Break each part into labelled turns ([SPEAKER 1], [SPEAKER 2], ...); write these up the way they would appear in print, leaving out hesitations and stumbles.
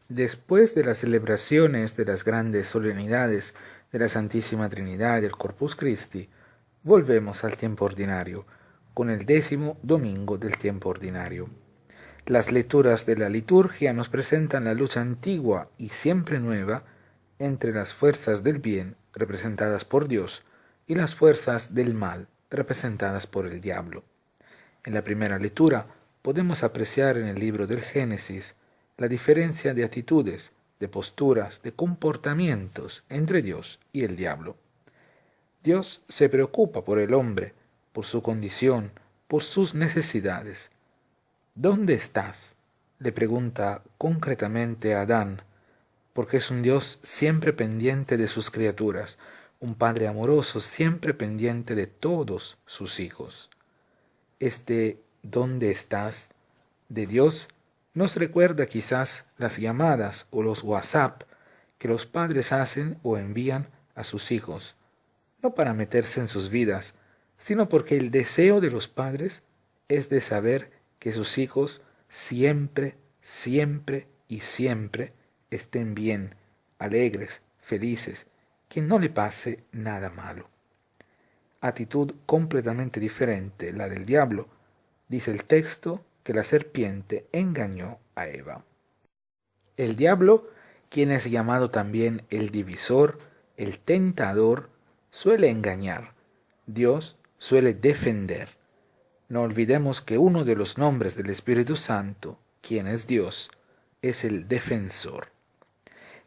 [SPEAKER 1] Después de las celebraciones de las grandes solemnidades de la Santísima Trinidad y el Corpus Christi, volvemos al tiempo ordinario, con el 10º domingo del tiempo ordinario. Las lecturas de la liturgia nos presentan la lucha antigua y siempre nueva entre las fuerzas del bien, representadas por Dios, y las fuerzas del mal, representadas por el diablo. En la primera lectura podemos apreciar en el libro del Génesis la diferencia de actitudes, de posturas, de comportamientos entre Dios y el diablo. Dios se preocupa por el hombre, por su condición, por sus necesidades. ¿Dónde estás?, le pregunta concretamente a Adán, porque es un Dios siempre pendiente de sus criaturas, un Padre amoroso siempre pendiente de todos sus hijos. Este ¿dónde estás?, de Dios nos recuerda quizás las llamadas o los WhatsApp que los padres hacen o envían a sus hijos, no para meterse en sus vidas, sino porque el deseo de los padres es de saber que sus hijos siempre, siempre y siempre estén bien, alegres, felices, que no le pase nada malo. Actitud completamente diferente la del diablo. Dice el texto que la serpiente engañó a Eva. El diablo, quien es llamado también el divisor, el tentador, suele engañar. Dios suele defender. No olvidemos que uno de los nombres del Espíritu Santo, quien es Dios, es el defensor.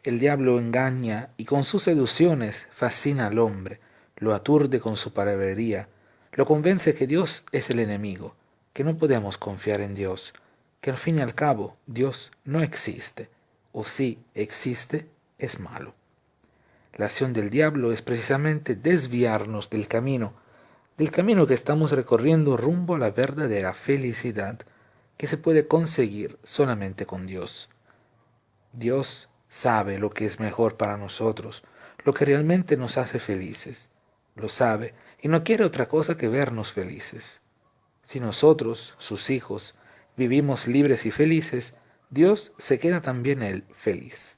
[SPEAKER 1] El diablo engaña y con sus seducciones fascina al hombre, lo aturde con su palabrería, lo convence que Dios es el enemigo, que no podemos confiar en Dios, que al fin y al cabo Dios no existe, o si existe, es malo. La acción del diablo es precisamente desviarnos del camino que estamos recorriendo rumbo a la verdadera felicidad que se puede conseguir solamente con Dios. Dios sabe lo que es mejor para nosotros, lo que realmente nos hace felices. Lo sabe y no quiere otra cosa que vernos felices. Si nosotros, sus hijos, vivimos libres y felices, Dios se queda también Él feliz.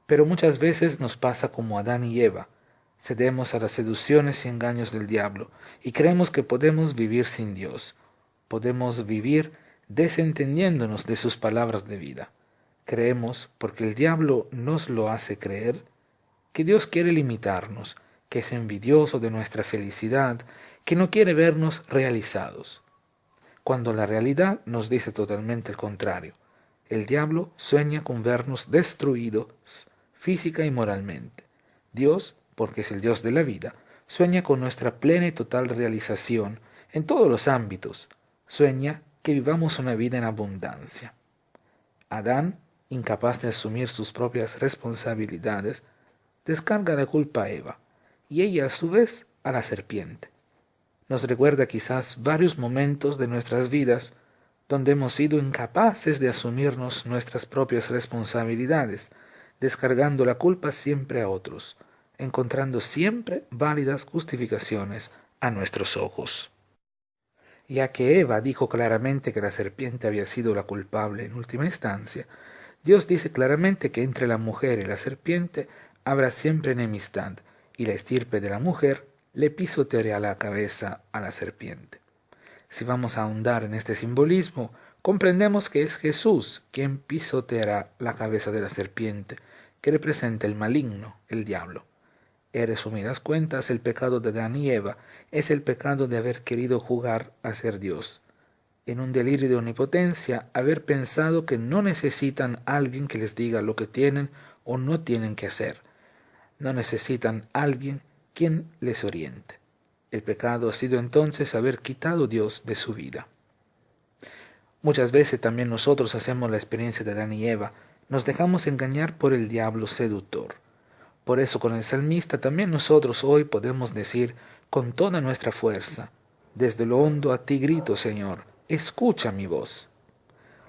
[SPEAKER 1] Pero muchas veces nos pasa como Adán y Eva. Cedemos a las seducciones y engaños del diablo y creemos que podemos vivir sin Dios. Podemos vivir desentendiéndonos de sus palabras de vida. Creemos, porque el diablo nos lo hace creer, que Dios quiere limitarnos, que es envidioso de nuestra felicidad, que no quiere vernos realizados, cuando la realidad nos dice totalmente el contrario. El diablo sueña con vernos destruidos física y moralmente. Dios, porque es el Dios de la vida, sueña con nuestra plena y total realización en todos los ámbitos. Sueña que vivamos una vida en abundancia. Adán, incapaz de asumir sus propias responsabilidades, descarga la culpa a Eva, y ella a su vez a la serpiente. Nos recuerda quizás varios momentos de nuestras vidas donde hemos sido incapaces de asumirnos nuestras propias responsabilidades, descargando la culpa siempre a otros, encontrando siempre válidas justificaciones a nuestros ojos. Ya que Eva dijo claramente que la serpiente había sido la culpable en última instancia, Dios dice claramente que entre la mujer y la serpiente habrá siempre enemistad, y la estirpe de la mujer le pisoteará la cabeza a la serpiente. Si vamos a ahondar en este simbolismo, comprendemos que es Jesús quien pisoteará la cabeza de la serpiente, que representa el maligno, el diablo. En resumidas cuentas, el pecado de Adán y Eva es el pecado de haber querido jugar a ser Dios. En un delirio de omnipotencia, haber pensado que no necesitan a alguien que les diga lo que tienen o no tienen que hacer. No necesitan a alguien quien les oriente. El pecado ha sido entonces haber quitado a Dios de su vida. Muchas veces también nosotros hacemos la experiencia de Adán y Eva, nos dejamos engañar por el diablo seductor. Por eso con el salmista también nosotros hoy podemos decir con toda nuestra fuerza, desde lo hondo a ti grito, Señor, escucha mi voz.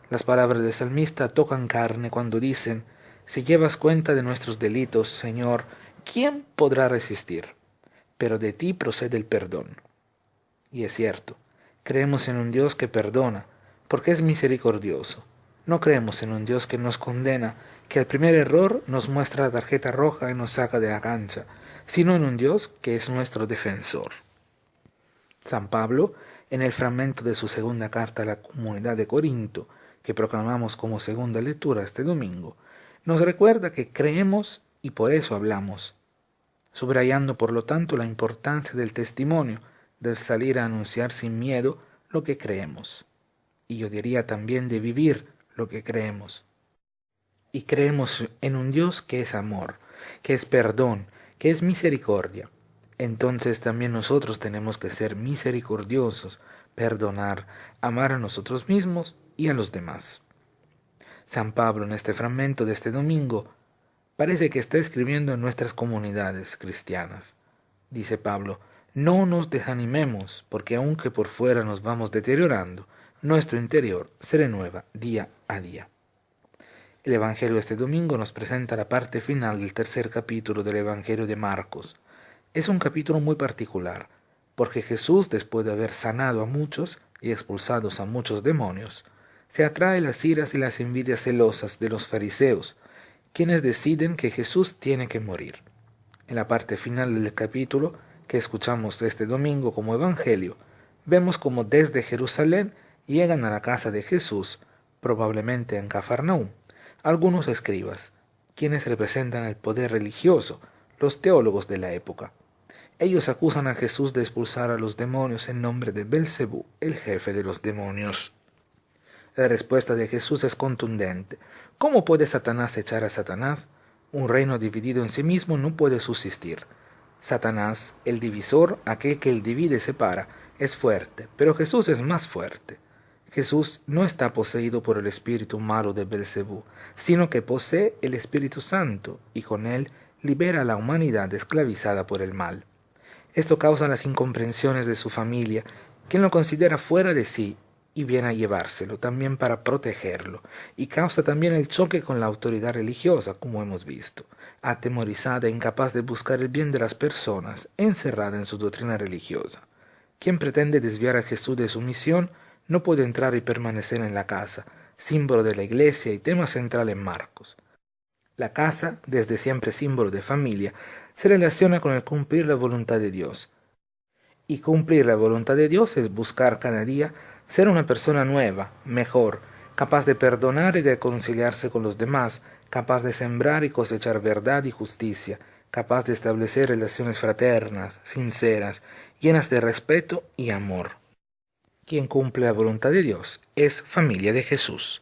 [SPEAKER 1] Las palabras del salmista tocan carne cuando dicen, si llevas cuenta de nuestros delitos, Señor, ¿quién podrá resistir? Pero de ti procede el perdón. Y es cierto, creemos en un Dios que perdona, porque es misericordioso. No creemos en un Dios que nos condena, que el primer error nos muestra la tarjeta roja y nos saca de la cancha, sino en un Dios que es nuestro defensor. San Pablo, en el fragmento de su segunda carta a la comunidad de Corinto, que proclamamos como segunda lectura este domingo, nos recuerda que creemos y por eso hablamos, subrayando por lo tanto la importancia del testimonio, del salir a anunciar sin miedo lo que creemos. Y yo diría también de vivir lo que creemos. Y creemos en un Dios que es amor, que es perdón, que es misericordia. Entonces también nosotros tenemos que ser misericordiosos, perdonar, amar a nosotros mismos y a los demás. San Pablo en este fragmento de este domingo parece que está escribiendo en nuestras comunidades cristianas. Dice Pablo, no nos desanimemos, porque aunque por fuera nos vamos deteriorando, nuestro interior se renueva día a día. El Evangelio de este domingo nos presenta la parte final del tercer capítulo del Evangelio de Marcos. Es un capítulo muy particular, porque Jesús, después de haber sanado a muchos y expulsado a muchos demonios, se atrae las iras y las envidias celosas de los fariseos, quienes deciden que Jesús tiene que morir. En la parte final del capítulo, que escuchamos este domingo como Evangelio, vemos como desde Jerusalén llegan a la casa de Jesús, probablemente en Cafarnaúm, algunos escribas, quienes representan el poder religioso, los teólogos de la época. Ellos acusan a Jesús de expulsar a los demonios en nombre de Belcebú, el jefe de los demonios. La respuesta de Jesús es contundente. ¿Cómo puede Satanás echar a Satanás? Un reino dividido en sí mismo no puede subsistir. Satanás, el divisor, aquel que el divide y separa, es fuerte, pero Jesús es más fuerte. Jesús no está poseído por el espíritu malo de Belcebú, sino que posee el Espíritu Santo y con él libera a la humanidad esclavizada por el mal. Esto causa las incomprensiones de su familia, quien lo considera fuera de sí y viene a llevárselo también para protegerlo, y causa también el choque con la autoridad religiosa, como hemos visto, atemorizada e incapaz de buscar el bien de las personas, encerrada en su doctrina religiosa. Quien pretende desviar a Jesús de su misión no puede entrar y permanecer en la casa, símbolo de la Iglesia y tema central en Marcos. La casa, desde siempre símbolo de familia, se relaciona con el cumplir la voluntad de Dios. Y cumplir la voluntad de Dios es buscar cada día ser una persona nueva, mejor, capaz de perdonar y de reconciliarse con los demás, capaz de sembrar y cosechar verdad y justicia, capaz de establecer relaciones fraternas, sinceras, llenas de respeto y amor. Quien cumple la voluntad de Dios es familia de Jesús.